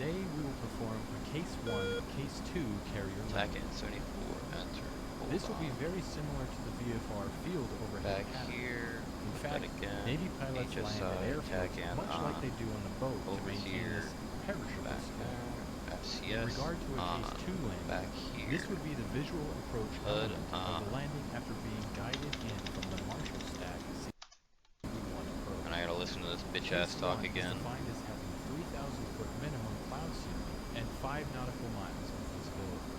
Today we will perform a Case 1, Case 2 carrier Attack landing. in 74, enter. Hold This will on. be very similar to the VFR field overhead Back pattern. here. In Put that fact, again. Navy pilots land at HSI, airfields attack in much like they on. do on the boat to Over maintain here. this perishable Back skill. there. In SCS regard to a Case on. 2 landing, Back here. this would be the visual approach HUD element of the landing after being guided in from the Marshall stack CV-1 approach. And I gotta listen to this bitch Case ass talk 1 is again. defined as having 3,000-foot minimum cloud ceiling and 5 nautical miles of visibility.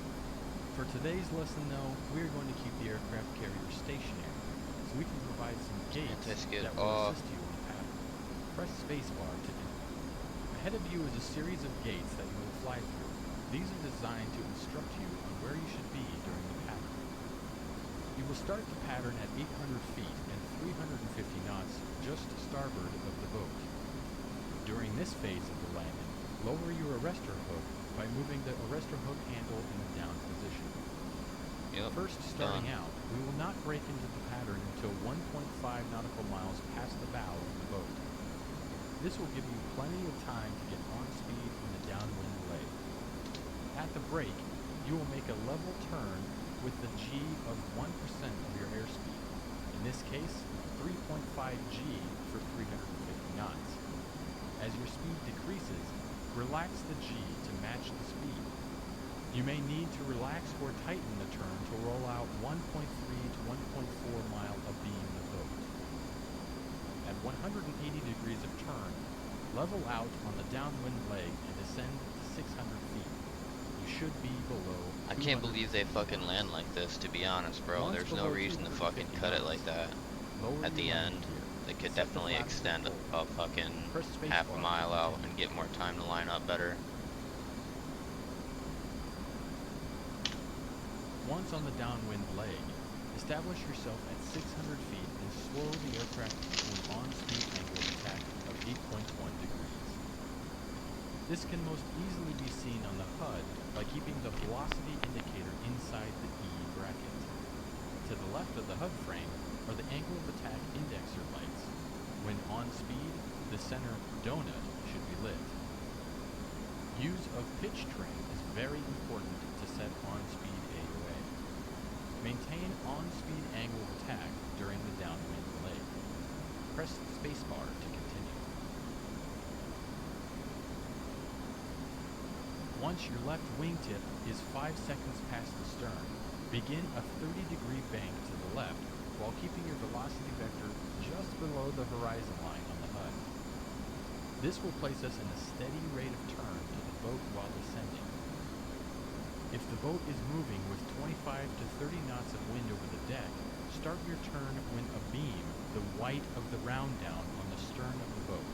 For today's lesson, though, we are going to keep the aircraft carrier stationary, so we can provide some gates Anti-skid that will off. assist you in the pattern. Press spacebar to enter. Ahead of you is a series of gates that you will fly through. These are designed to instruct you on where you should be during the pattern. You will start the pattern at 800 feet and 350 knots just starboard of the boat. During this phase of the landing, lower your arrestor hook by moving the arrestor hook handle in the down position. Yep. First, starting out, we will not break into the pattern until 1.5 nautical miles past the bow of the boat. This will give you plenty of time to get on speed in the downwind leg. At the brake, you will make a level turn with the G of 1% of your airspeed. In this case, 3.5 G for 350 knots. As your speed decreases, relax the G to match the speed. You may need to relax or tighten the turn to roll out 1.3 to 1.4 mile abeam the boat. At 180 degrees of turn, level out on the downwind leg and descend to 600 feet. You should be below. I can't believe they fucking land like this, to be honest, bro. Once There's no below reason to fucking 250 cut it knots, like that. lower At the your end, landing gear. they could Set the definitely flaps to extend full. a fucking Press space half bar a to mile out continue. and get more time to line up better. Once on the downwind leg, establish yourself at 600 feet and slow the aircraft to an on-speed angle of attack of 8.1 degrees. This can most easily be seen on the HUD by keeping the velocity indicator inside the E bracket. To the left of the HUD frame are the angle of attack indexer lights. When on speed, the center donut should be lit. Use of pitch trim is very important to set on-speed AOA. Maintain on-speed angle of attack during the downwind leg. Press spacebar to continue. Once your left wingtip is 5 seconds past the stern, begin a 30-degree bank to the left while keeping your velocity vector just below the horizon line on the HUD. This will place us in a steady rate of turn to the boat while descending. If the boat is moving with 25 to 30 knots of wind over the deck, start your turn when abeam the white of the round down on the stern of the boat.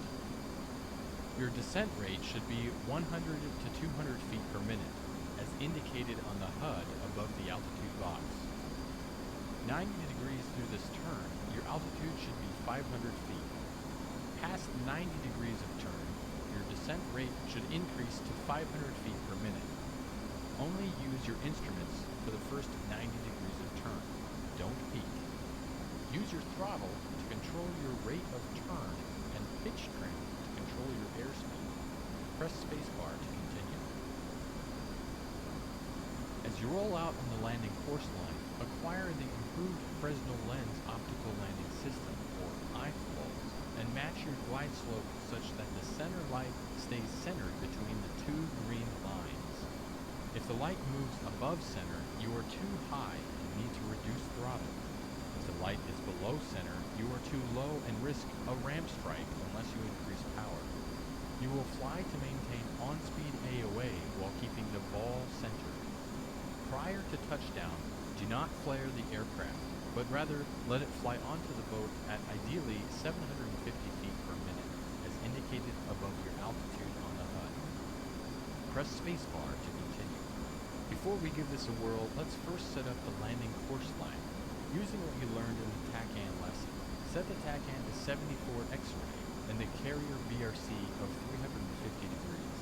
Your descent rate should be 100 to 200 feet per minute, as indicated on the HUD above the altitude box. 90 degrees through this turn, your altitude should be 500 feet. Past 90 degrees of turn, your descent rate should increase to 500 feet per minute. Only use your instruments for the first 90 degrees of turn. Don't peak. Use your throttle to control your rate of turn and pitch trim to control your airspeed. Press spacebar to continue. As you roll out on the landing course line, acquire the improved Fresnel lens optical landing system, or IFLOL, and match your glide slope such that the center light stays centered between the two green lines. If the light moves above center, you are too high and need to reduce throttle. If the light is below center, you are too low and risk a ramp strike unless you increase power. You will fly to maintain on-speed AOA while keeping the ball centered. Prior to touchdown, do not flare the aircraft, but rather let it fly onto the boat at ideally 750 feet per minute, as indicated above your altitude on the HUD. Press spacebar to continue. Before we give this a whirl, let's first set up the landing course line. Using what you learned in the TACAN lesson, set the TACAN to 74 X-ray and the carrier BRC of 350 degrees.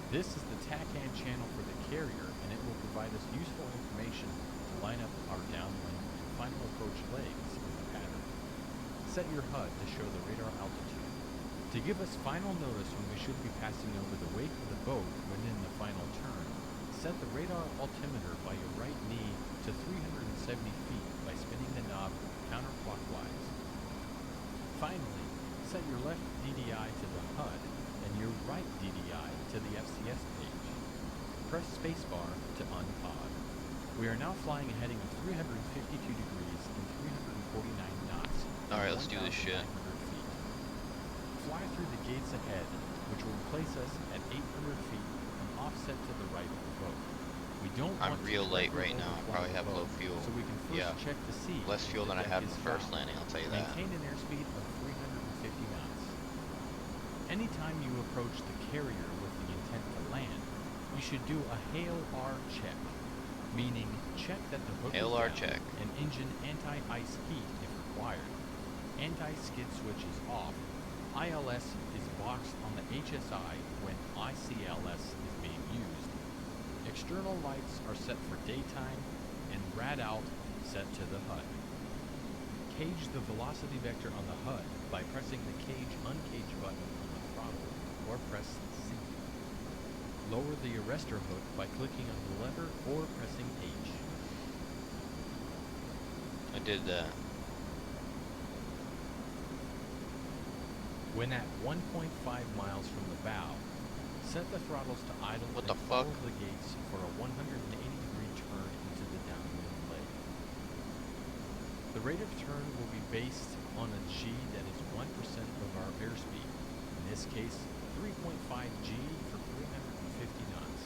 This is the TACAN channel for the carrier, and it will provide us useful information to line up our downwind and final approach legs in the pattern. Set your HUD to show the radar altitude. To give us final notice when we should be passing over the wake of the boat when in the final turn, set the radar altimeter by your right knee to 370 feet by spinning the knob counterclockwise. Finally, set your left DDI to the HUD and your right DDI to the FCS page. Press spacebar to unpod. We are now flying a heading of 352 degrees and 349 knots at Alright, let's do 1,900 this shit. feet. Fly through the gates ahead, which will place us at 800 feet and offset to the right of the boat. We don't I'm want to real late directly right now. overfly Probably the have low boat, fuel. so we can first Yeah. check to see Less if fuel the than I deck had is in the first foul. landing, I'll tell you that. Maintain an airspeed of 350 knots. Anytime you approach the carrier with the intent to land, you should do a hail R check, meaning check that the hook Hail is R down check. and engine anti-ice heat if required. Anti-skid switch is off. ILS is boxed on the HSI when ICLS is being used. External lights are set for daytime and rad out set to the HUD. Cage the velocity vector on the HUD by pressing the cage uncage button on the throttle or press C. Lower the arrestor hook by clicking on the lever or pressing H. I did that. When at 1.5 miles from the bow, set the throttles to idle What and the fuck? follow the gates for a 180-degree turn into the downwind leg. The rate of turn will be based on a G that is 1% of our airspeed, in this case 3.5 G for 350 knots.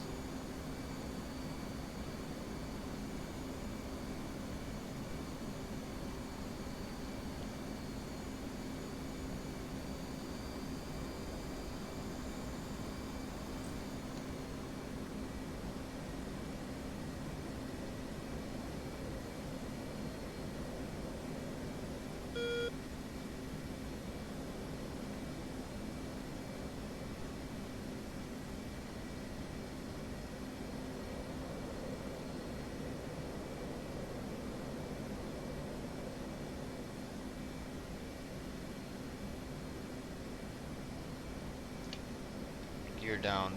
Gear down.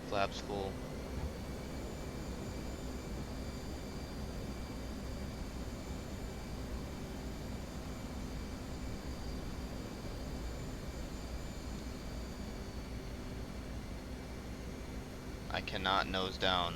Flaps full. I cannot nose down.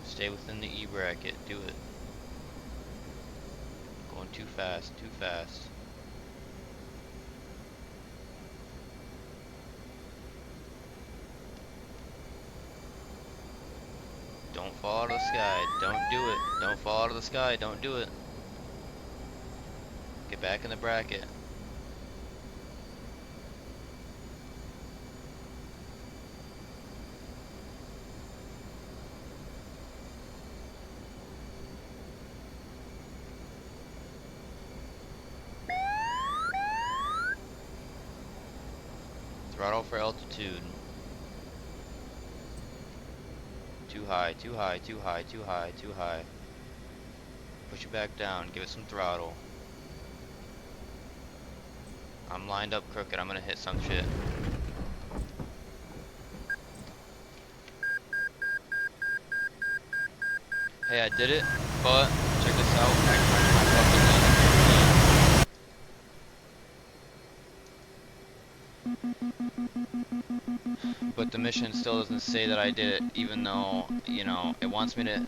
Stay within the E bracket. Do it. Going too fast. Too fast. Don't fall out of the sky. Don't do it. Don't fall out of the sky. Don't do it. Get back in the bracket. Throttle for altitude. Too high, too high, too high, too high, too high. Push it back down. Give it some throttle. I'm lined up crooked. I'm gonna hit some shit. Hey, I did it, but check this out. I crashed my fucking landing. But the mission still doesn't say that I did it, even though, you know, it wants me to.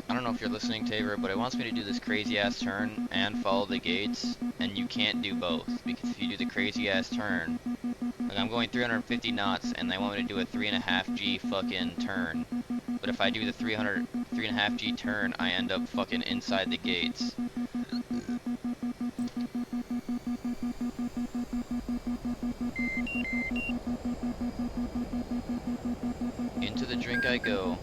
I don't know if if you're listening, Taver, but it wants me to do this crazy ass turn and follow the gates, and you can't do both because if you do the crazy ass turn, like I'm going 350 knots and they want me to do a 3.5 G fucking turn. But if I do the 3.5 G turn, I end up fucking inside the gates. Into the drink I go.